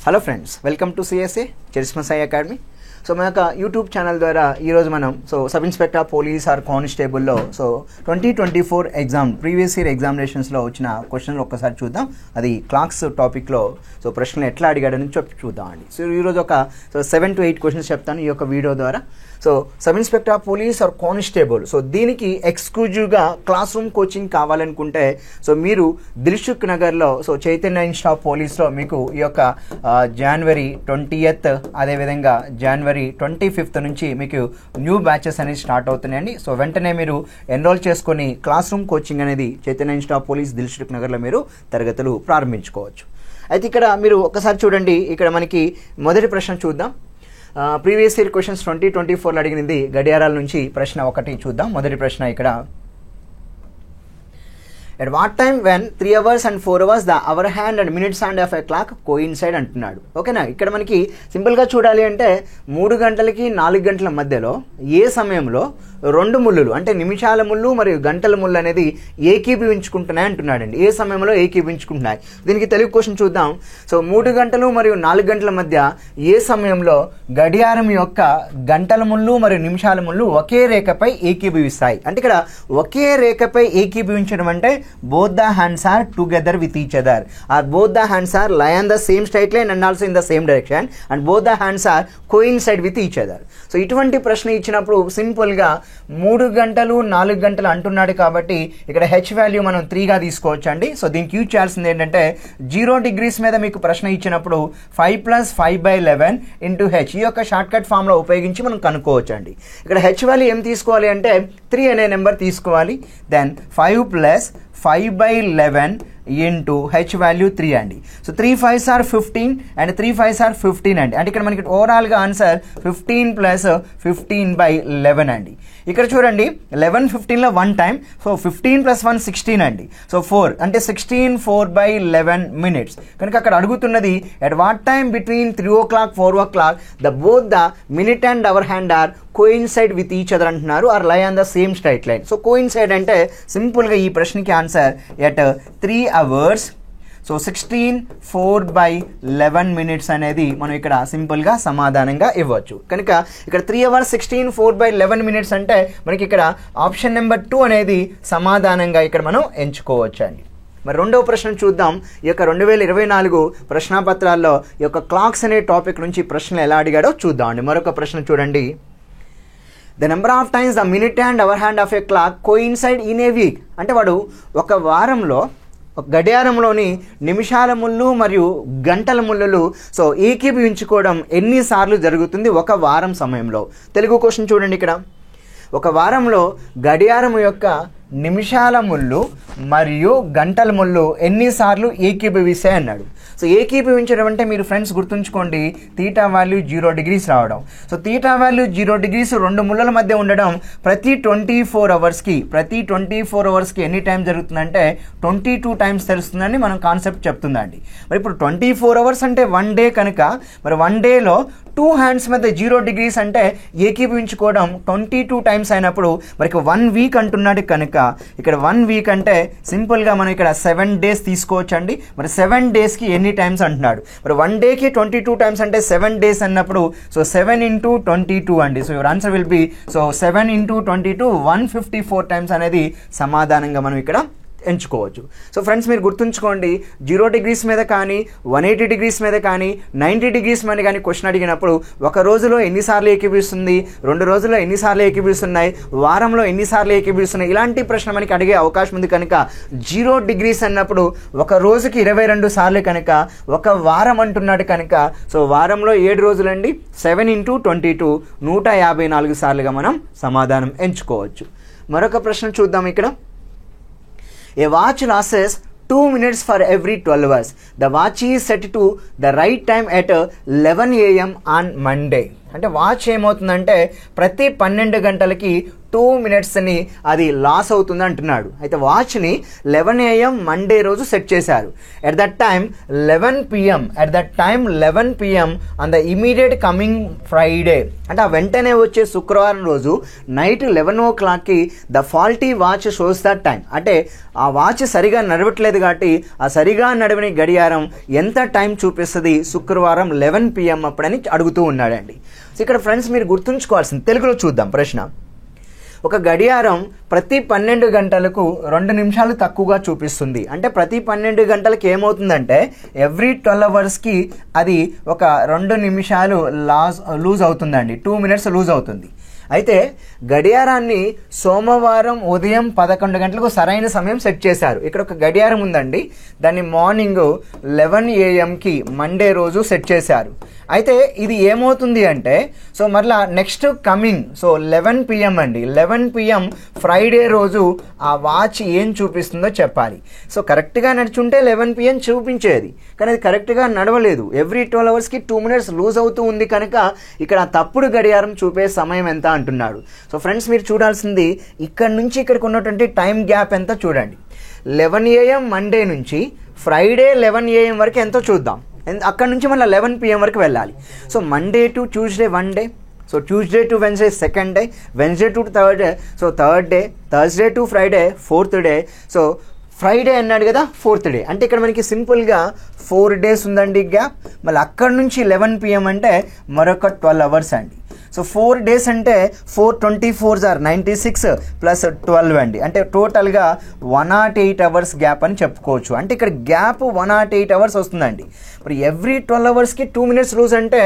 Hello friends, welcome to CSA charisma Sai academy. So మన యొక్క YouTube channel ద్వారా ఈరోజు మనం సబ్ ఇన్స్పెక్టర్ పోలీస్ ఆర్ కానిస్టేబుల్లో 2024 ఎగ్జామ్ ప్రీవియస్ ఇయర్ ఎగ్జామినేషన్స్లో వచ్చిన క్వశ్చన్లు ఒక్కసారి చూద్దాం. అది క్లాక్స్ టాపిక్లో ప్రశ్నలు ఎట్లా అడిగాడని చూద్దాం అండి. సో ఈరోజు ఒక 7 to 8 క్వశ్చన్స్ చెప్తాను ఈ యొక్క వీడియో ద్వారా. Sub inspector police or constable దీనికి ఎక్స్క్లూజివ్గా క్లాస్ రూమ్ కోచింగ్ కావాలనుకుంటే మీరు దిల్సుఖ్ నగర్లో చైతన్య ఇన్స్టిట్యూట్ ఆఫ్ పోలీస్లో మీకు ఈ యొక్క January 20th అదేవిధంగా January 25th నుంచి మీకు న్యూ బ్యాచెస్ అనేది స్టార్ట్ అవుతున్నాయండి. వెంటనే మీరు ఎన్రోల్ చేసుకొని క్లాస్ రూమ్ కోచింగ్ అనేది Chaitanya institute of police Dilsukh నగర్లో మీరు తరగతులు ప్రారంభించుకోవచ్చు. అయితే ఇక్కడ మీరు ఒకసారి చూడండి, ఇక్కడ మనకి మొదటి ప్రశ్న చూద్దాం. ప్రీవియస్ ఇయర్ క్వశ్చన్స్ 2024లో అడిగినది గడియారాల నుంచి ప్రశ్న ఒకటి చూద్దాం. మొదటి ప్రశ్న ఇక్కడ, at what time when 3 hours and 4 hours the hour hand and minutes hand of a clock coincide అంటున్నాడు. ఓకేనా, ఇక్కడ మనకి సింపుల్గా చూడాలి అంటే 3 గంటలకి 4 గంటల మధ్యలో ఏ సమయంలో 2 ముళ్ళులు అంటే నిమిషాల ముళ్ళు మరియు గంటల ముళ్ళు అనేది ఏకీభవించుకుంటున్నాయి అంటున్నాడండి. ఏ సమయంలో ఏకీభవించుకుంటున్నాయి, దీనికి తెలుగు క్వశ్చన్ చూద్దాం. 3 గంటలు మరియు 4 గంటల మధ్య ఏ సమయంలో గడియారం యొక్క గంటల ముళ్ళు మరియు నిమిషాల ముళ్ళు ఒకే రేఖపై ఏకీభవిస్తాయి అంటే ఇక్కడ ఒకే రేఖపై ఏకీభవించడం అంటే both the hands are together with each other or both the hands are lie on the same straight line and also in the same direction and both the hands are coincide with each other. ఇటువంటి ప్రశ్న ఇచ్చినప్పుడు simple గా 3 గంటలు 4 గంటలు అంటున్నాడు కాబట్టి ఇక్కడ H value మనం 3గా తీసుకోవచ్చు అండి. దీనికి యూజ్ చేయాల్సింది ఏంటంటే 0 degrees మీద మీకు ప్రశ్న ఇచ్చినప్పుడు 5 + 5/11 ఇంటూ హెచ్ ఈ యొక్క షార్ట్ కట్ ఫామ్ లో ఉపయోగించి మనం కనుక్కోవచ్చు అండి. ఇక్కడ హెచ్ వాల్యూ ఏం తీసుకోవాలి అంటే 3 అనే నెంబర్ తీసుకోవాలి. దెన్ 5 + 5/11 ఇంటూ హెచ్ వాల్యూ 3 అండి. 3 5s are 15 and 3 5s are 15 అండి. అంటే ఇక్కడ మనకి ఓవరాల్గా ఆన్సర్ 15 + 15/11 అండి. ఇక్కడ చూడండి 11 15లో 1 టైం 15 + 1 16 అండి. 4 అంటే 16 4/11 minutes. కనుక అక్కడ అడుగుతున్నది at what time between 3 o'clock 4 o'clock both the minute and hour hand are coincide with each other అంటున్నారు are lie on the same straight line. Coincide అంటే సింపుల్గా ఈ ప్రశ్నకి ఆన్సర్ ఎట్ 3 hours 16 4/11 minutes అనేది మనం ఇక్కడ సింపుల్గా సమాధానంగా ఇవ్వచ్చు. కనుక ఇక్కడ 3 hours 16 4/11 minutes అంటే మనకి ఇక్కడ ఆప్షన్ నెంబర్ 2 అనేది సమాధానంగా ఇక్కడ మనం ఎంచుకోవచ్చు అండి. మరి రెండవ ప్రశ్న చూద్దాం. ఈ యొక్క 2024 ప్రశ్నాపత్రాల్లో ఈ యొక్క క్లాక్స్ అనే టాపిక్ నుంచి ప్రశ్నలు ఎలా అడిగాడో చూద్దాం అండి. మరొక ప్రశ్న చూడండి. The number of times the minute and hour hand of a clock coincide in a week అంటే వాడు ఒక వారంలో గడియారంలోని నిమిషాల ముళ్ళు మరియు గంటల ముళ్ళలు ఏకీభవించుకోవడం ఎన్నిసార్లు జరుగుతుంది ఒక వారం సమయంలో. తెలుగు క్వశ్చన్ చూడండి. ఇక్కడ ఒక వారంలో గడియారం యొక్క నిమిషాల ముళ్ళు మరియు గంటల ముళ్ళు ఎన్నిసార్లు ఏకీభవిస్తాయి అన్నాడు. ఏకీభవించడం అంటే మీరు ఫ్రెండ్స్ గుర్తుంచుకోండి, తీటా వాల్యూ 0 degrees రావడం. తీటా వాల్యూ 0 degrees 2 ముళ్ళల మధ్య ఉండడం ప్రతి 24 అవర్స్కి ఎన్ని టైం జరుగుతుందంటే 22 times తెలుస్తుందని మనం కాన్సెప్ట్ చెప్తుందండి. మరి ఇప్పుడు 24 hours అంటే 1 day కనుక మరి 1 dayలో 2 hands మధ్య 0 degrees అంటే ఏకీభవించుకోవడం 22 times అయినప్పుడు మరి 1 week అంటున్నాడు. కనుక ఇక్కడ 1 week అంటే సింపుల్గా మనం ఇక్కడ 7 days తీసుకోవచ్చు అండి. మరి 7 daysకి ఎన్ని టైమ్స్ అంటున్నాడు. మరి 1 dayకి 22 times అంటే 7 days అన్నప్పుడు 7 × 22 అండి. Your answer will be 7 × 22 154 times అనేది సమాధానంగా మనం ఇక్కడ ఎంచుకోవచ్చు. ఫ్రెండ్స్ మీరు గుర్తుంచుకోండి, 0 degrees మీద కానీ 180 degrees మీద కానీ 90 degrees మీద కానీ క్వశ్చన్ అడిగినప్పుడు ఒక రోజులో ఎన్నిసార్లు ఏకీభవిస్తుంది, 2 రోజుల్లో ఎన్నిసార్లు ఏకీభవిస్తున్నాయి, వారంలో ఎన్నిసార్లు ఏకీభవిస్తున్నాయి, ఇలాంటి ప్రశ్న మనకి అడిగే అవకాశం ఉంది. కనుక 0 degrees అన్నప్పుడు ఒక రోజుకి 22 సార్లు కనుక ఒక వారం అంటున్నాడు. కనుక వారంలో 7 రోజులండి. 7 × 22 154 సార్లుగా మనం సమాధానం ఎంచుకోవచ్చు. మరొక ప్రశ్న చూద్దాం. ఇక్కడ A watch loses 2 minutes for every 12 hours. The watch is set to the right time at 11 AM on Monday. అంటే వాచ్ ఏమవుతుందంటే ప్రతి 12 గంటలకి 2 minutesని అది లాస్ అవుతుంది అంటున్నాడు. అయితే వాచ్ని 11 AM మండే రోజు సెట్ చేశారు. At that time 11 PM on the immediate coming Friday, అంటే ఆ వెంటనే వచ్చే శుక్రవారం రోజు నైట్ 11 o'clockకి the faulty watch shows that time. అంటే ఆ వాచ్ సరిగా నడవట్లేదు కాబట్టి ఆ సరిగా నడవని గడియారం ఎంత టైం చూపిస్తుంది శుక్రవారం 11 PM అప్పుడని అడుగుతూ ఉన్నాడండి. సో ఇక్కడ ఫ్రెండ్స్ మీరు గుర్తుంచుకోవాల్సింది, తెలుగులో చూద్దాం ప్రశ్న. ఒక గడియారం ప్రతి 12 గంటలకు 2 నిమిషాలు తక్కువగా చూపిస్తుంది. అంటే ప్రతి 12 గంటలకు ఏమవుతుందంటే ఎవ్రీ 12 అవర్స్కి అది ఒక 2 నిమిషాలు లూజ్ అవుతుందండి, 2 minutes లూజ్ అవుతుంది. అయితే గడియారాన్ని సోమవారం ఉదయం 11 గంటలకు సరైన సమయం సెట్ చేశారు. ఇక్కడ ఒక గడియారం ఉందండి, దాన్ని మార్నింగ్ 11 AMకి మండే రోజు సెట్ చేశారు. అయితే ఇది ఏమవుతుంది అంటే సో మరలా నెక్స్ట్ కమింగ్ 11 PM అండి, 11 PM ఫ్రైడే రోజు ఆ వాచ్ ఏం చూపిస్తుందో చెప్పాలి. సో కరెక్ట్గా నడుచుంటే 11 PM చూపించేది, కానీ అది కరెక్ట్గా నడవలేదు. ఎవ్రీ 12 అవర్స్కి 2 minutes లూజ్ అవుతూ ఉంది కనుక ఇక్కడ తప్పుడు గడియారం చూపే సమయం ఎంత అంటున్నాడు. సో ఫ్రెండ్స్ మీరు చూడాల్సింది ఇక్కడ నుంచి ఇక్కడికి ఉన్నటువంటి టైం గ్యాప్ ఎంత చూడండి. 11 AM మండే నుంచి ఫ్రైడే 11 AM వరకు ఎంతో చూద్దాం. అక్కడ నుంచి మళ్ళీ 11 PM వరకు వెళ్ళాలి. So Monday to Tuesday 1 day, so Tuesday to Wednesday 2nd day, Wednesday to third day, so 3rd day, Thursday to Friday 4th day, so Friday అన్నాడు కదా 4th day. అంటే ఇక్కడ మనకి సింపుల్గా 4 days ఉందండి గ్యాప్. మళ్ళీ అక్కడ నుంచి 11 PM అంటే మరొక 12 hours అండి. సో 4 days అంటే 4 24s are 96 ప్లస్ 12 అండి, అంటే టోటల్గా 108 hours గ్యాప్ అని చెప్పుకోవచ్చు. అంటే ఇక్కడ గ్యాప్ 108 hours వస్తుందండి. మరి ఎవ్రీ 12 అవర్స్కి 2 minutes లూజ్ అంటే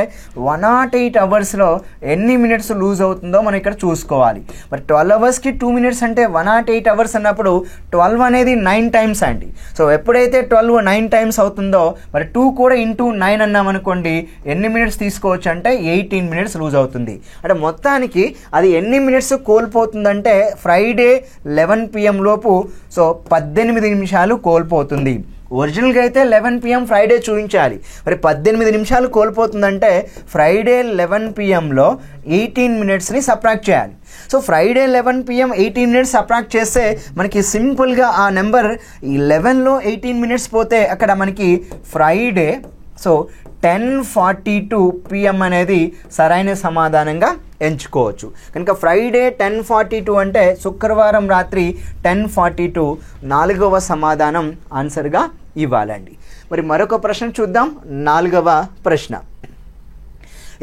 108 అవర్స్లో ఎన్ని మినిట్స్ లూజ్ అవుతుందో మనం ఇక్కడ చూసుకోవాలి. మరి 12 అవర్స్కి 2 minutes అంటే 108 hours అన్నప్పుడు 12 అనేది 9 times అండి. సో ఎప్పుడైతే 12 9 times అవుతుందో మరి 2 కూడా ఇంటూ 9 అన్నాం అనుకోండి, ఎన్ని మినిట్స్ తీసుకోవచ్చు అంటే 18 minutes లూజ్ అవుతుంది. అంటే మొత్తానికి అది ఎన్ని మినిట్స్ కోల్పోతుందంటే ఫ్రైడే 11 PM లోపు సో 18 నిమిషాలు కోల్పోతుంది. ఒరిజినల్గా అయితే 11 PM ఫ్రైడే చూపించాలి, మరి 18 నిమిషాలు కోల్పోతుందంటే ఫ్రైడే 11 PMలో 18 minutesని సబ్ట్రాక్ట్ చేయాలి. So Friday 11 PM 18 minutes subtract చేస్తే మనకి సింపుల్గా ఆ నెంబర్ 11లో 18 minutes పోతే అక్కడ మనకి ఫ్రైడే సో 10:42 PM అనేది సరైన సమాధానంగా ఎంచుకోవచ్చు. కనుక ఫ్రైడే 10:42 అంటే శుక్రవారం రాత్రి 10:42 4వ సమాధానం ఆన్సర్గా ఇవ్వాలండి. మరి మరొక ప్రశ్న చూద్దాం. 4వ ప్రశ్న,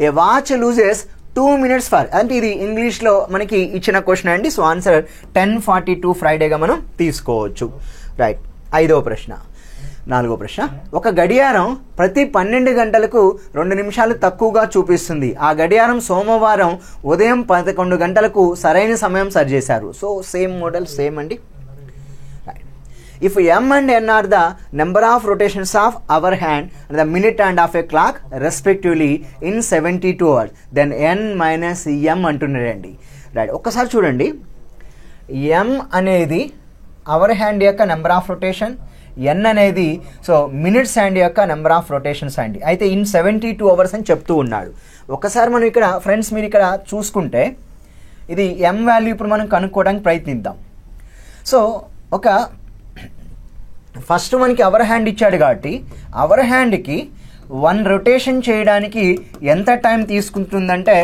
ఏ వాచ్ లూజెస్ 2 minutes ఫర్, అంటే ఇది ఇంగ్లీష్లో మనకి ఇచ్చిన క్వశ్చన్ అండి. సో ఆన్సర్ 10:42 ఫ్రైడేగా మనం తీసుకోవచ్చు. రైట్. 5వ ప్రశ్న, 4వ ప్రశ్న, ఒక గడియారం ప్రతి 12 గంటలకు 2 నిమిషాలు తక్కువగా చూపిస్తుంది. ఆ గడియారం సోమవారం ఉదయం 11 గంటలకు సరైన సమయం సరి చేశారు. సో సేమ్ మోడల్ సేమ్ అండి. If m and n are the number of rotations of our hand and the minute hand of a clock respectively in 72 hours, then n minus m అంటున్నారండి. రైట్, ఒక్కసారి చూడండి. m అనేది hour hand యొక్క number of rotation, n అనేది so minutes hand యొక్క number of rotations అండి. అయితే in 72 hours అని చెప్తూ ఉన్నాడు. ఒకసారి మనం ఇక్కడ ఫ్రెండ్స్ మీరు ఇక్కడ చూసుకుంటే ఇది m వాల్యూ ఇప్పుడు మనం కనుక్కోవడానికి ప్రయత్నిద్దాం. సో ఒక ఫస్ట్ మనకి అవర్ హ్యాండ్ ఇచ్చాడు కాబట్టి అవర్ హ్యాండ్కి 1 రొటేషన్ చేయడానికి ఎంత టైం తీసుకుంటుందంటే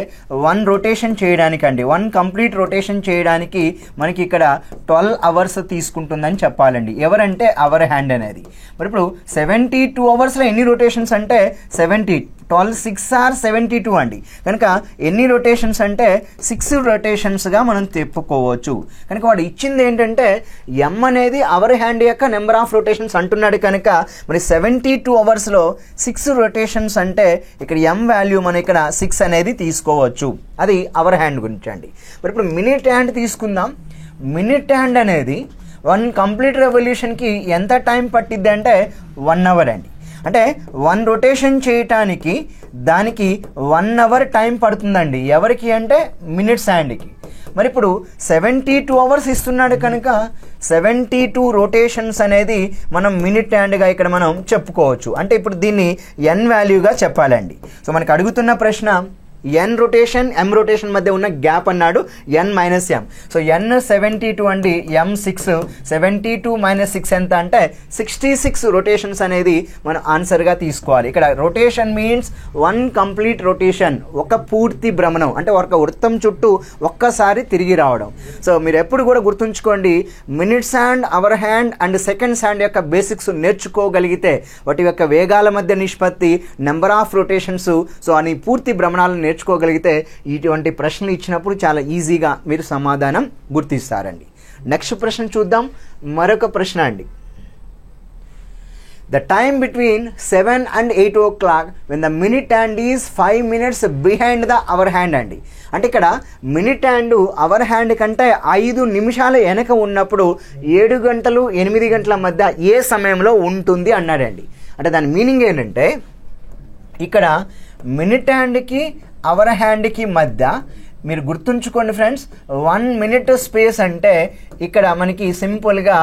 1 రొటేషన్ చేయడానికి అండి 1 కంప్లీట్ రొటేషన్ చేయడానికి మనకి ఇక్కడ 12 hours తీసుకుంటుందని చెప్పాలండి. ఎవరంటే అవర్ హ్యాండ్ అనేది. మరి ఇప్పుడు 72 hours ఎన్ని రొటేషన్స్ అంటే 70, 12 6 are 72 అండి. కనుక ఎన్ని రొటేషన్స్ అంటే 6 రొటేషన్స్గా మనం చెప్పుకోవచ్చు. కనుక వాడు ఇచ్చింది ఏంటంటే m అనేది అవర్ హ్యాండ్ యొక్క నెంబర్ ఆఫ్ రొటేషన్స్ అంటున్నాడు. కనుక మరి 72 అవర్స్లో 6 రొటేషన్స్ అంటే ఇక్కడ m వాల్యూ మనం ఇక్కడ 6 అనేది తీసుకోవచ్చు. అది అవర్ హ్యాండ్ గురించి అండి. మరి ఇప్పుడు మినిట్ హ్యాండ్ తీసుకుందాం. మినిట్ హ్యాండ్ అనేది 1 కంప్లీట్ రెవల్యూషన్కి ఎంత టైం పట్టిద్ది అంటే 1 hour అండి. అంటే 1 రొటేషన్ చేయటానికి దానికి 1 hour టైం పడుతుందండి. ఎవరికి అంటే మినిట్స్ హ్యాండ్కి. మరి ఇప్పుడు 72 hours ఇస్తున్నాడు కనుక 72 రొటేషన్స్ అనేది మనం మినిట్ హ్యాండ్గా ఇక్కడ మనం చెప్పుకోవచ్చు. అంటే ఇప్పుడు దీన్ని n వాల్యూగా చెప్పాలండి. సో మనకు అడుగుతున్న ప్రశ్న n రొటేషన్ m రొటేషన్ మధ్య ఉన్న గ్యాప్ అన్నాడు n minus m. So n 72 అండి, m 6, 72 మైనస్ 6 ఎంత అంటే 66 రొటేషన్స్ అనేది మనం ఆన్సర్గా తీసుకోవాలి. ఇక్కడ rotation means one complete rotation, ఒక పూర్తి భ్రమణం అంటే ఒక వృత్తం చుట్టూ ఒక్కసారి తిరిగి రావడం. సో మీరు ఎప్పుడు కూడా గుర్తుంచుకోండి, minutes hand, hour hand and seconds hand యొక్క బేసిక్స్ నేర్చుకోగలిగితే వాటి యొక్క వేగాల మధ్య నిష్పత్తి, నెంబర్ ఆఫ్ రొటేషన్స్, సో అని పూర్తి భ్రమణాలను నేర్చుకోగలిగితే ఇటువంటి ప్రశ్నలు ఇచ్చినప్పుడు చాలా ఈజీగా మీరు సమాధానం గుర్తిస్తారండి. నెక్స్ట్ ప్రశ్న చూద్దాం. మరొక ప్రశ్న అండి. The time between 7 and 8 o'clock when the minute hand is 5 minutes behind the hour hand అండి. అంటే ఇక్కడ మినిట్ హ్యాండ్ అవర్ హ్యాండ్ కంటే 5 నిమిషాలు వెనక ఉన్నప్పుడు 7 గంటలు 8 గంటల మధ్య ఏ సమయంలో ఉంటుంది అన్నాడండి. అంటే దాని మీనింగ్ ఏంటంటే ఇక్కడ మినిట్ హ్యాండ్కి అవర్ హ్యాండ్కి మధ్య మీరు గుర్తుంచుకోండి ఫ్రెండ్స్, 1 మినిట్ స్పేస్ అంటే ఇక్కడ మనకి సింపుల్గా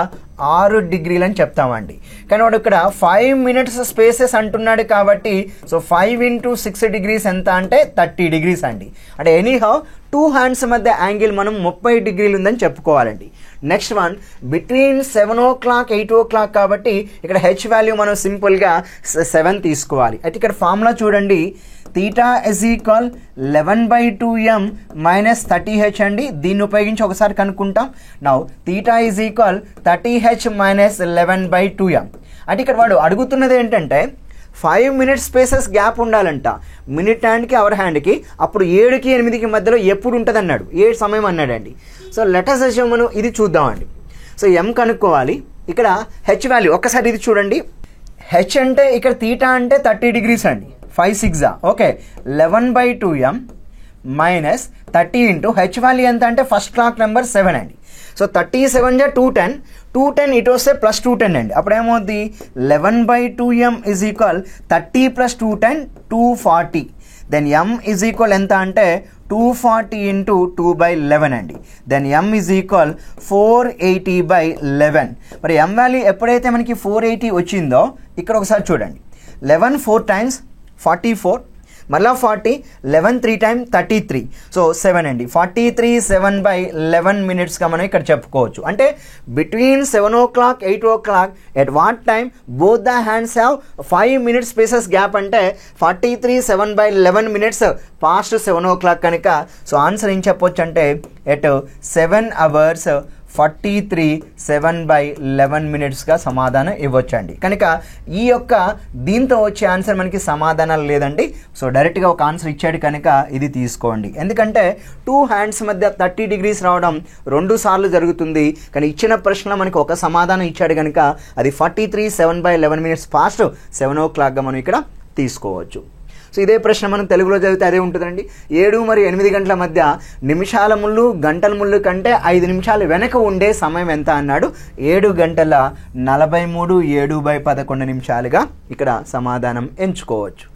6 డిగ్రీలు అని చెప్తామండి. కానీ వాడు ఇక్కడ 5 మినిట్స్ స్పేసెస్ అంటున్నాడు కాబట్టి సో 5 into 6 డిగ్రీస్ ఎంత అంటే 30 డిగ్రీస్ అండి. అంటే ఎనీహౌ 2 హ్యాండ్స్ మధ్య యాంగిల్ మనం 30 డిగ్రీలు ఉందని చెప్పుకోవాలండి. Next one, between 7 o'clock 8 o'clock కాబట్టి ఇక్కడ హెచ్ వాల్యూ మనం సింపుల్గా 7 తీసుకోవాలి. అయితే ఇక్కడ ఫార్ములా చూడండి, theta is equal 11/2m minus 30h అండి. దీన్ని ఉపయోగించి ఒకసారి కనుక్కుంటాం. Now theta is equal 30h minus 11/2m. అంటే ఇక్కడ వాడు అడుగుతున్నది ఏంటంటే 5 మినిట్స్ స్పేసెస్ గ్యాప్ ఉండాలంట మినిట్ హ్యాండ్కి అవర్ హ్యాండ్కి. అప్పుడు 7కి 8కి మధ్యలో ఎప్పుడు ఉంటుంది అన్నాడు, ఏ సమయం అన్నాడండి. సో లెటర్స్ వచ్చి మనం ఇది చూద్దామండి. సో m కనుక్కోవాలి. ఇక్కడ హెచ్ వాల్యూ ఒక్కసారి ఇది చూడండి. హెచ్ అంటే ఇక్కడ తీటా అంటే 30 డిగ్రీస్ అండి. 5 6 okay, 11/2m minus 30 into H value ఎంత అంటే ఫస్ట్ క్లాక్ నెంబర్ 7 అండి. సో 37 210, 210 ఇటు వస్తే ప్లస్ 210 అండి. అప్పుడు ఏమవుద్ది, 11/2m is equal 30 + 210 240. Then m is equal ఎంత అంటే 240 ఇంటూ 2/11 అండి. Then m is equal 480/11. మరి m వాల్యూ ఎప్పుడైతే మనకి 480 వచ్చిందో ఇక్కడ ఒకసారి చూడండి, 11 4 times 44, మళ్ళా 40, 11 3 times 33, సో 7 అండి. 43 7/11 మినిట్స్గా మనం ఇక్కడ చెప్పుకోవచ్చు. అంటే between 7 o'clock 8 o'clock at what time both the hands have 5 minutes spaces gap అంటే 43 7/11 మినిట్స్ పాస్ట్ 7 o'clock కనుక సో ఆన్సర్ ఏం చెప్పొచ్చు అంటే ఎట్ 7 hours 43 7/11 మినిట్స్గా సమాధానం ఇవ్వచ్చండి. కనుక ఈ యొక్క దీంతో వచ్చే ఆన్సర్ మనకి సమాధానాలు లేదండి. సో డైరెక్ట్గా ఒక ఆన్సర్ ఇచ్చాడు కనుక ఇది తీసుకోండి. ఎందుకంటే 2 హ్యాండ్స్ మధ్య 30 డిగ్రీస్ రావడం 2 సార్లు జరుగుతుంది. కానీ ఇచ్చిన ప్రశ్నలో మనకి ఒక సమాధానం ఇచ్చాడు కనుక అది 43 7/11 మినిట్స్ పాస్ట్ 7 o'clockగా మనం ఇక్కడ తీసుకోవచ్చు. సో ఇదే ప్రశ్న మనం తెలుగులో చదివితే అదే ఉంటుందండి. 7 మరియు 8 గంటల మధ్య నిమిషాల ముళ్ళు గంటల ముళ్ళు కంటే 5 నిమిషాలు వెనక ఉండే సమయం ఎంత అన్నాడు. 7 గంటల 43 7/11 నిమిషాలుగా ఇక్కడ సమాధానం ఎంచుకోవచ్చు.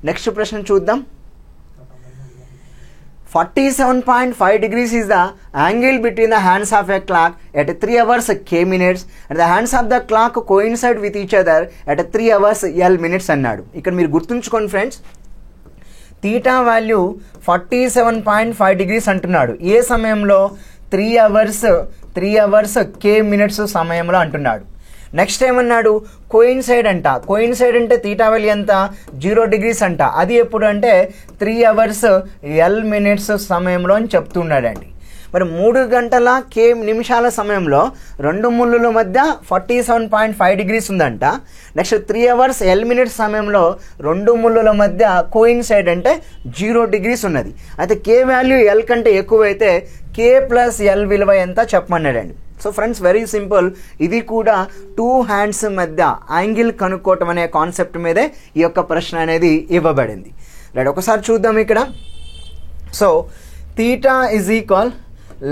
నెక్స్ట్ ప్రశ్న చూద్దాం. 47.5 degrees is the angle between the hands of a clock at 3 hours k minutes and the hands of the clock coincide with each other at 3 hours l minutes అన్నాడు. ఇక్కడ మీరు గుర్తుంచుకోండి ఫ్రెండ్స్, తీటా వాల్యూ 47.5 degrees అంటున్నాడు. ఏ సమయంలో 3 hours k minutes సమయంలో అంటున్నాడు. Next ఏమన్నాడు, coincide అంట. కోయిన్సైడ్ అంటే తీటా వాల్యూ ఎంత 0 degrees అంట. అది ఎప్పుడు అంటే 3 hours l minutes సమయంలో అని చెప్తున్నాడండి. మరి 3 గంటల k నిమిషాల సమయంలో 2 ముళ్ళుల మధ్య 47.5 degrees ఉందంట. నెక్స్ట్ 3 hours l minutes సమయంలో 2 ముళ్ళుల మధ్య కోయిన్సైడ్ అంటే 0 degrees ఉన్నది. అయితే k వాల్యూ l కంటే ఎక్కువైతే k + l విలువ ఎంత చెప్పమన్నాడండి. సో ఫ్రెండ్స్ వెరీ సింపుల్, ఇది కూడా 2 హ్యాండ్స్ మధ్య యాంగిల్ కనుక్కోవటం అనే కాన్సెప్ట్ మీదే ఈ యొక్క ప్రశ్న అనేది ఇవ్వబడింది. రైట్, ఒకసారి చూద్దాం ఇక్కడ. So theta is equal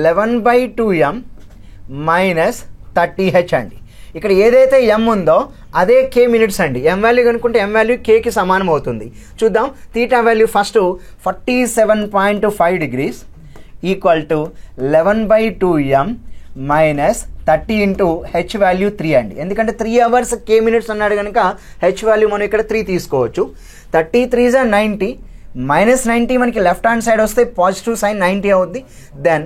11/2m minus 30h అండి. ఇక్కడ ఏదైతే m ఉందో అదే k మినిట్స్ అండి. m వాల్యూ కనుక్కుంటే m వాల్యూ kకి సమానం అవుతుంది. చూద్దాం. Theta value first 47.5 degrees equal to 11/2m minus 30 into H value 3 అండి. ఎందుకంటే 3 hours k minutes అన్నాడు కనుక హెచ్ వాల్యూ మనం ఇక్కడ 3 తీసుకోవచ్చు. 33 is 90 -90 మనకి లెఫ్ట్ హ్యాండ్ సైడ్ వస్తే పాజిటివ్ సైన్ 90 అవుద్ది. Then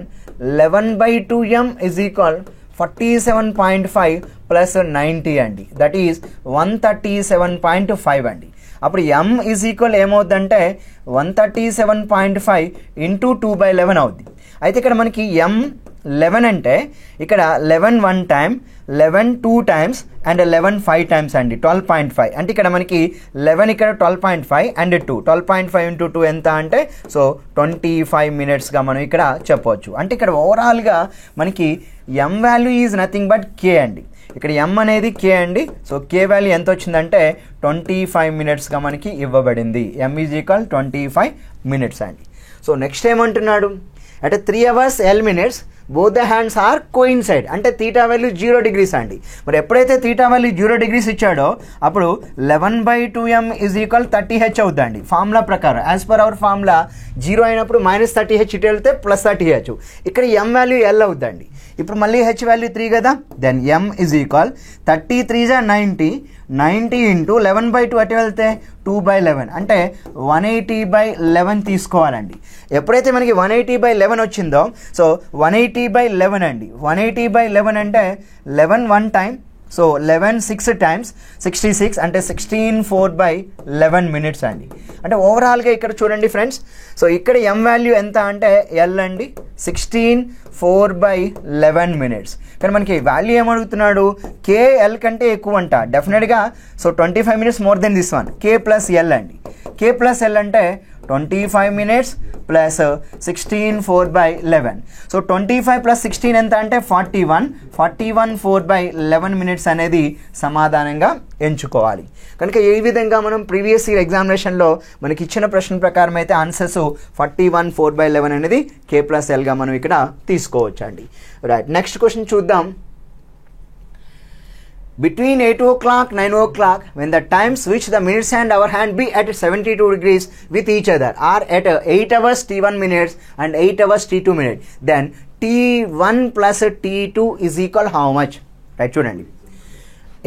11/2m is equal 47.5 plus 90 అండి, దట్ ఈజ్ 137.5 అండి. అప్పుడు m ఈజ్ ఈక్వల్ ఏమవుద్దంటే 137.5 ఇంటూ 2/11 అవుద్ది. అయితే ఇక్కడ మనకి m 11 అంటే ఇక్కడ 11 1 టైం, 11 2 టైమ్స్ అండ్ 11 5 టైమ్స్ అండి, 12.5. అంటే ఇక్కడ మనకి 11 ఇక్కడ 12.5 అండ్ 12.5 ఇంటూ 2 ఎంత అంటే సో 25 మినిట్స్గా మనం ఇక్కడ చెప్పవచ్చు. అంటే ఇక్కడ ఓవరాల్గా మనకి m value is nothing but k అండి. ఇక్కడ m అనేది k అండి. సో k వాల్యూ ఎంత వచ్చిందంటే 25 మినిట్స్గా మనకి ఇవ్వబడింది. m ఈజ్ ఈక్వల్ 25 మినిట్స్ అండి. సో నెక్స్ట్ ఏమంటున్నాడు, at 3 hours 12 minutes both the hands are coincide. అంటే తీటా వాల్యూ 0 degrees అండి. మరి ఎప్పుడైతే తీటా వాల్యూ 0 degrees ఇచ్చాడో అప్పుడు 11/2m ఈజ్ ఈక్వల్ 30h అవుద్దండి ఫార్ములా ప్రకారం. యాజ్ పర్ అవర్ ఫార్ములా 0 అయినప్పుడు -30h ఇటు వెళ్తే +30h. ఇక్కడ m వాల్యూ L అవుద్దండి. ఇప్పుడు మళ్ళీ h వాల్యూ 3 కదా, then m is equal 33 × 90 into 11/2 అటు వెళ్తే 2/11 అంటే 180/11 తీసుకోవాలండి. ఎప్పుడైతే మనకి 180/11 వచ్చిందో సో 180/11 అండి. 180/11 అంటే 11 1 టైం, సో 11 6 టైమ్స్ 66 అంటే 16/4/11 మినిట్స్ అండి. అంటే ఓవరాల్గా ఇక్కడ చూడండి ఫ్రెండ్స్, సో ఇక్కడ m వాల్యూ ఎంత అంటే L అండి, 16/4/11 మినిట్స్. కానీ మనకి వాల్యూ ఏమడుగుతున్నాడు, k L కంటే ఎక్కువ అంట డెఫినెట్గా. So 25 minutes more than this one, k plus L అండి. k ప్లస్ L అంటే 25 minutes ప్లస్ 16/4/11. సో 25 ప్లస్ 16 ఎంత అంటే 41. 41/4/11 మినిట్స్ అనేది సమాధానంగా ఎంచుకోవాలి. కనుక ఈ విధంగా మనం ప్రీవియస్ ఇయర్ ఎగ్జామినేషన్లో మనకి ఇచ్చిన ప్రశ్న ప్రకారం అయితే ఆన్సర్స్ 41/4/11 అనేది k ప్లస్ Lగా మనం ఇక్కడ తీసుకోవచ్చు అండి. రైట్, నెక్స్ట్ క్వశ్చన్ చూద్దాం. Between 8 o'clock 9 o'clock when the times which the minutes and hour hand be at 72 degrees with each other are at 8 hours t1 minutes and 8 hours t2 minutes, then t1 plus t2 is equal how much? Right, చూడండి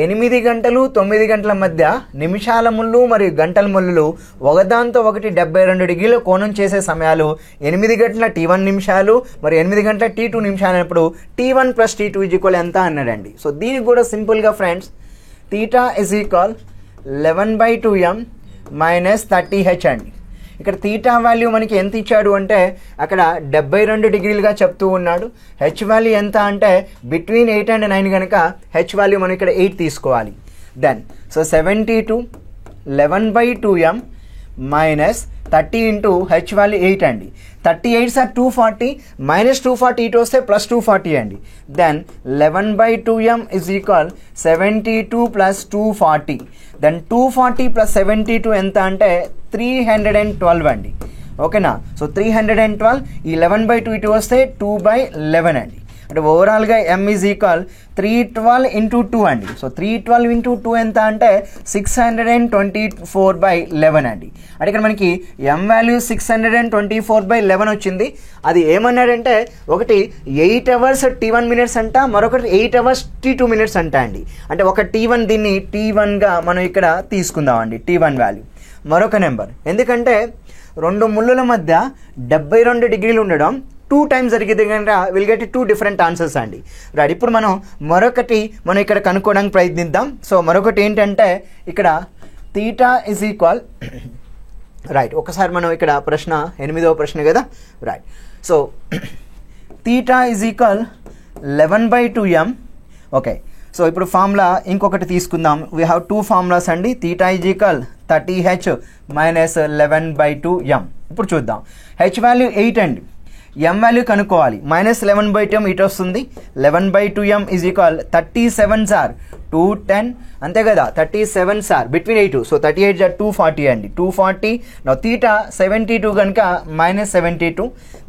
8 గంటలు 9 గంటల మధ్య నిమిషాల ముళ్ళు మరియు గంటల ముళ్ళు ఒకదాంతో ఒకటి 72 డిగ్రీల కోణం చేసే సమయాలు 8 గంటల t1 నిమిషాలు మరి 8 గంటల t2 నిమిషాలు అయినప్పుడు t1 plus t2 is equal ఎంత అన్నాడండి. సో దీనికి కూడా సింపుల్గా friends theta is equal 11/2m minus 30h అండి. ఇక్కడ తీటా వాల్యూ మనకి ఎంత ఇచ్చాడు అంటే అక్కడ 72 డిగ్రీలుగా చెప్తూ ఉన్నాడు. హెచ్ వాల్యూ ఎంత అంటే బిట్వీన్ 8 and 9 కనుక హెచ్ వాల్యూ మనం ఇక్కడ 8 తీసుకోవాలి. Then so 72 11/2m minus 30 into H value 8 అండి. 38 సార్ 240 మైనస్ 240 ఇటు వస్తే ప్లస్ 240 అండి. Then 11/2m is equal 72 plus 240. Then 240 plus 72 ఎంత అంటే 312 అండి. ఓకేనా, సో 312 ఈ 11/2 ఇటు వస్తే 2/11 అండి. అంటే ఓవరాల్గా m ఈజ్ ఈక్వల్ 312 ఇంటూ 2 అండి. సో 312 ఇంటూ 2 ఎంత అంటే 624/11 అండి. అంటే ఇక్కడ మనకి m వాల్యూ 624/11 వచ్చింది. అది ఏమన్నాడంటే ఒకటి 8 hours t1 minutes అంట, మరొకటి 8 hours t2 minutes అంట అండి. అంటే ఒక t1 దీన్ని t1గా మనం ఇక్కడ తీసుకుందామండి, t1 వాల్యూ. మరొక నెంబర్, ఎందుకంటే రెండు ముళ్ళుల మధ్య 72 డిగ్రీలు ఉండడం 2 times జరిగింది కనుక విల్ గెట్ 2 different ఆన్సర్స్ అండి. రైట్, ఇప్పుడు మనం మరొకటి ఇక్కడ కనుక్కోవడానికి ప్రయత్నిద్దాం. సో మరొకటి ఏంటంటే ఇక్కడ తీటా ఈజ్ ఈక్వల్ రైట్, ఒకసారి మనం ఇక్కడ ప్రశ్న 8వ ప్రశ్న కదా. Right, so theta is equal 11/2m. Okay, so ఇప్పుడు ఫార్ములా ఇంకొకటి తీసుకుందాం. వీ హ్యావ్ 2 ఫార్ములాస్ అండి. Theta is equal 30h minus 11/2m. ఇప్పుడు చూద్దాం. హెచ్ వాల్యూ 8 అండి, m వాల్యూ కనుక్కోవాలి. మైనస్ 11/2m ఇటు వస్తుంది. 11/2m ఈజ్ ఈక్వల్ 37 సార్ 210 అంతే కదా, 37 సార్ బిట్వీన్ 8. సో 38 240 అండి, 240. నా తీటా 72 కనుక minus 72.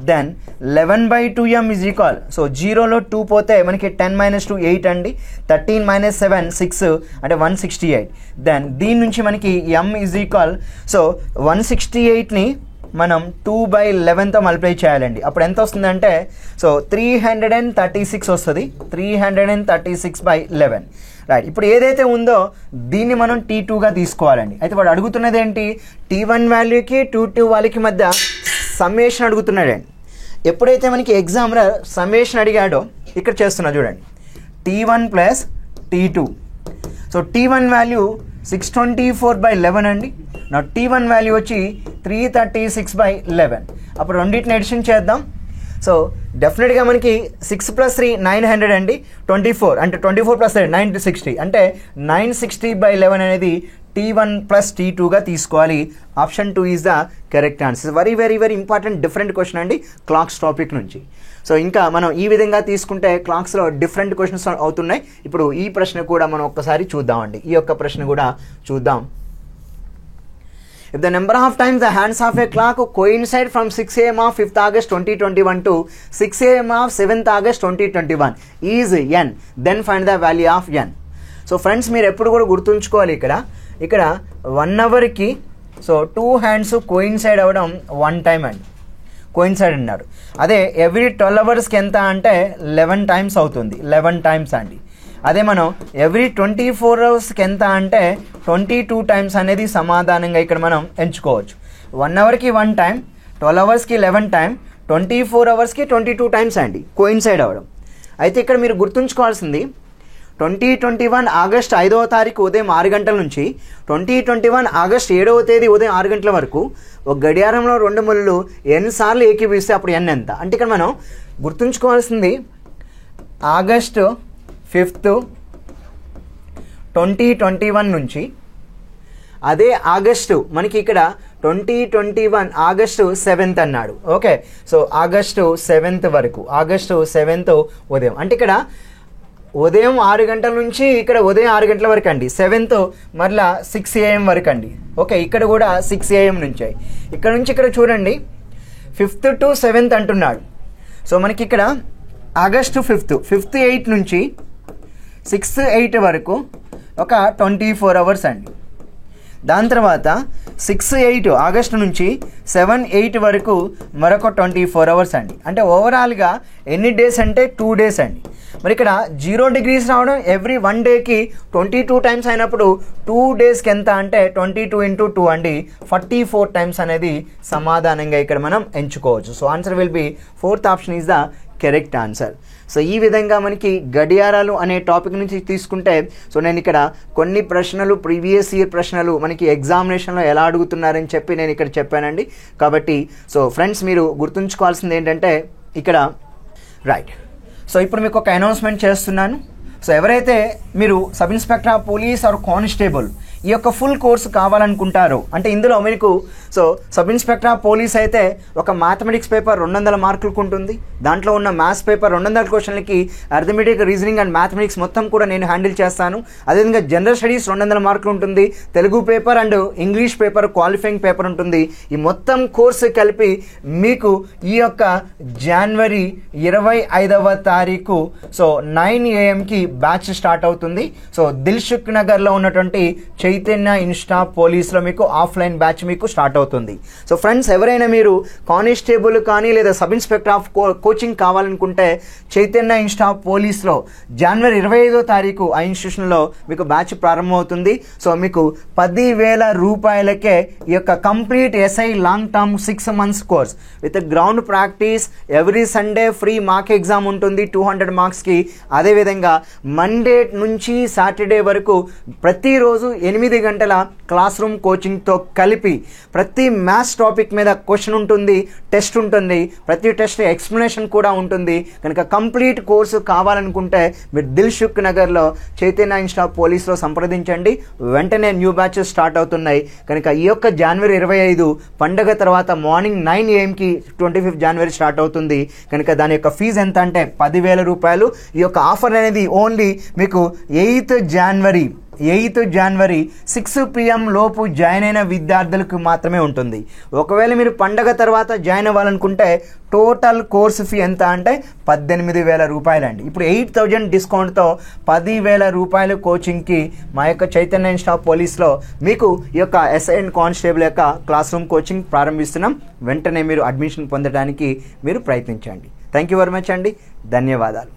Then 11/2m is equal, so 0లో 2 పోతే మనకి 10 - 2 8 అండి. 13 - 7 6 అంటే 168. దెన్ దీని నుంచి మనకి m ఈజ్ ఈక్వల్, సో 168ని మనం 2/11తో మల్టిప్లై చేయాలండి. అప్పుడు ఎంత వస్తుందంటే సో 336 వస్తుంది. 336/11 రైట్. ఇప్పుడు ఏదైతే ఉందో దీన్ని మనం T2గా తీసుకోవాలండి. అయితే వాడు అడుగుతున్నది ఏంటి, T1 వాల్యూకి T2 వాల్యూకి మధ్య సమ్మేషన్ అడుగుతున్నాడండి. ఎప్పుడైతే మనకి ఎగ్జామ్లో సమ్మేషన్ అడిగాడో ఇక్కడ చేస్తున్నా చూడండి, T1 plus T2. So T1 value 624/11 అండి. నా T1 వాల్యూ వచ్చి 336/11. అప్పుడు రెండింటిని ఎడిషన్ చేద్దాం. సో డెఫినెట్గా మనకి 6 + 3 900 అండి. 24 అంటే 24 + 3 960 అంటే 960/11 అనేది T1 ప్లస్ T2గా తీసుకోవాలి. Option 2 is the correct answer. Very very very important different question అండి క్లాక్స్ టాపిక్ నుంచి. సో ఇంకా మనం ఈ విధంగా తీసుకుంటే క్లాక్స్లో డిఫరెంట్ క్వశ్చన్స్ అవుతున్నాయి. ఇప్పుడు ఈ ప్రశ్న కూడా మనం ఒక్కసారి చూద్దామండి. ఈ యొక్క ప్రశ్న కూడా చూద్దాం. If the number of times the hands of a clock coincide from 6 AM of 5th August 2021 to 6 AM of 7th August 2021 is n, then find the value of n. So friends మీరు ఎప్పుడు కూడా గుర్తుంచుకోవాలి, ఇక్కడ 1 అవర్కి so 2 hands coincide అవ్వడం 1 time అండి. Coincide అన్నారు. అదే every 12 అవర్స్కి ఎంత అంటే 11 టైమ్స్ అవుతుంది. 11 టైమ్స్ అండి. అదే మనం ఎవ్రీ 24 అవర్స్కి ఎంత అంటే 22 టైమ్స్ అనేది సమాధానంగా ఇక్కడ మనం ఎంచుకోవచ్చు. 1 అవర్కి 1 టైం, 12 అవర్స్కి 11 టైం, 24 అవర్స్కి 22 టైమ్స్ అండి కోయిన్సైడ్ అవ్వడం. అయితే ఇక్కడ మీరు గుర్తుంచుకోవాల్సింది 2021 ఆగస్ట్ 5వ తారీఖు ఉదయం 6 గంటల నుంచి 2021 ఆగస్ట్ 7వ తేదీ ఉదయం 6 గంటల వరకు ఒక గడియారంలో 2 ముళ్ళు ఎన్ని సార్లు ఏకీపిస్తే అప్పుడు ఎన్ ఎంత అంటే ఇక్కడ మనం గుర్తుంచుకోవాల్సింది ఆగస్టు 5th 2021 నుంచి అదే ఆగస్టు మనకి ఇక్కడ 2021 ఆగస్టు 7th అన్నాడు. ఓకే, సో ఆగస్టు 7th వరకు, ఆగస్టు 7th ఉదయం అంటే ఇక్కడ ఉదయం 6 గంటల నుంచి ఇక్కడ ఉదయం 6 గంటల వరకు అండి. 7th మరలా 6 AM వరకు అండి. ఓకే, ఇక్కడ కూడా 6 AM నుంచి. ఇక్కడ నుంచి ఇక్కడ చూడండి 5th to 7th అంటున్నాడు. సో మనకి ఇక్కడ ఆగస్టు 5th 8 నుంచి 6th 8 వరకు ఒక 24 అవర్స్ అండి. దాని తర్వాత 6 8 ఆగస్టు నుంచి 7 8 వరకు మరొక 24 అవర్స్ అండి. అంటే ఓవరాల్గా ఎన్ని డేస్ అంటే 2 డేస్ అండి. మరి ఇక్కడ 0 డిగ్రీస్ రావడం ఎవ్రీ 1 డేకి 22 టైమ్స్ అయినప్పుడు 2 డేస్కి ఎంత అంటే 22 × 2 అండి, 44 టైమ్స్ అనేది సమాధానంగా ఇక్కడ మనం ఎంచుకోవచ్చు. So answer will be 4th option is the correct answer. So ఈ విధంగా మనకి గడియారాలు అనే టాపిక్ నుంచి తీసుకుంటే సో నేను ఇక్కడ కొన్ని ప్రశ్నలు ప్రీవియస్ ఇయర్ ప్రశ్నలు మనకి ఎగ్జామినేషన్లో ఎలా అడుగుతున్నారని చెప్పి నేను ఇక్కడ చెప్పానండి. కాబట్టి సో ఫ్రెండ్స్ మీరు గుర్తుంచుకోవాల్సింది ఏంటంటే ఇక్కడ రైట్. సో ఇప్పుడు మీకు ఒక అనౌన్స్మెంట్ చేస్తున్నాను. సో ఎవరైతే మీరు sub inspector of police or constable ఈ యొక్క ఫుల్ కోర్సు కావాలనుకుంటారో అంటే ఇందులో మీకు so sub inspector of police అయితే ఒక మ్యాథమెటిక్స్ పేపర్ 200 మార్కులకు ఉంటుంది. దాంట్లో ఉన్న మ్యాథ్స్ పేపర్ 200 క్వశ్చన్లకి అర్థమెటిక్, రీజనింగ్ అండ్ మ్యాథమెటిక్స్ మొత్తం కూడా నేను హ్యాండిల్ చేస్తాను. అదేవిధంగా జనరల్ స్టడీస్ 200 మార్కులు ఉంటుంది. Telugu paper and English paper qualifying paper ఉంటుంది. ఈ మొత్తం కోర్సు కలిపి మీకు ఈ యొక్క జనవరి 25వ తారీఖు సో 9 AM బ్యాచ్ స్టార్ట్ అవుతుంది. సో దిల్సుఖ్ నగర్లో ఉన్నటువంటి చైతన్య ఇన్స్టిట్యూట్ పోలీస్లో మీకు ఆఫ్లైన్ బ్యాచ్ మీకు స్టార్ట్ అవుతుంది. సో ఫ్రెండ్స్ ఎవరైనా మీరు కానిస్టేబుల్ కానీ లేదా సబ్ ఇన్స్పెక్టర్ ఆఫ్ కోచింగ్ కావాలనుకుంటే చైతన్య ఇన్స్టిట్యూట్ పోలీస్లో జనవరి 25వ తారీఖు ఆ ఇన్స్టిట్యూషన్లో మీకు బ్యాచ్ ప్రారంభమవుతుంది. సో మీకు 10,000 రూపాయలకే ఈ యొక్క complete SI long term 6 months course with ground practice. Every Sunday free mark exam ఉంటుంది 200 మార్క్స్కి. అదేవిధంగా మండే నుంచి సాటర్డే వరకు ప్రతిరోజు 8 గంటల క్లాస్ రూమ్ కోచింగ్తో కలిపి ప్రతి మ్యాథ్స్ టాపిక్ మీద క్వశ్చన్ ఉంటుంది, టెస్ట్ ఉంటుంది, ప్రతి టెస్ట్ ఎక్స్ప్లెనేషన్ కూడా ఉంటుంది. కనుక కంప్లీట్ కోర్సు కావాలనుకుంటే మీరు దిల్సుఖ్ నగర్లో చైతన్య ఇన్స్టిట్యూట్ పోలీస్లో సంప్రదించండి. వెంటనే న్యూ బ్యాచెస్ స్టార్ట్ అవుతున్నాయి. కనుక ఈ యొక్క జనవరి 25 పండగ తర్వాత morning 9 AM 25th January start అవుతుంది. కనుక దాని యొక్క ఫీజు ఎంత అంటే 10,000 రూపాయలు. ఈ యొక్క ఆఫర్ అనేది ఓన్లీ మీకు 8th జనవరి 8 జనవరి 6 PM లోపు జాయిన్ అయిన విద్యార్థులకు మాత్రమే ఉంటుంది. ఒకవేళ మీరు పండగ తర్వాత జాయిన్ అవ్వాలనుకుంటే టోటల్ కోర్సు ఫీ ఎంత అంటే 18,000 రూపాయలండి. ఇప్పుడు 8,000 డిస్కౌంట్తో 10,000 రూపాయలు కోచింగ్కి మా యొక్క చైతన్య ఇన్స్టిట్యూట్ ఆఫ్ పోలీస్లో మీకు ఈ యొక్క ఎస్ఐ అండ్ కానిస్టేబుల్ యొక్క క్లాస్ రూమ్ కోచింగ్ ప్రారంభిస్తున్నాం. వెంటనే మీరు అడ్మిషన్ పొందడానికి మీరు ప్రయత్నించండి. థ్యాంక్ యూ వెరీ మచ్ అండి. ధన్యవాదాలు.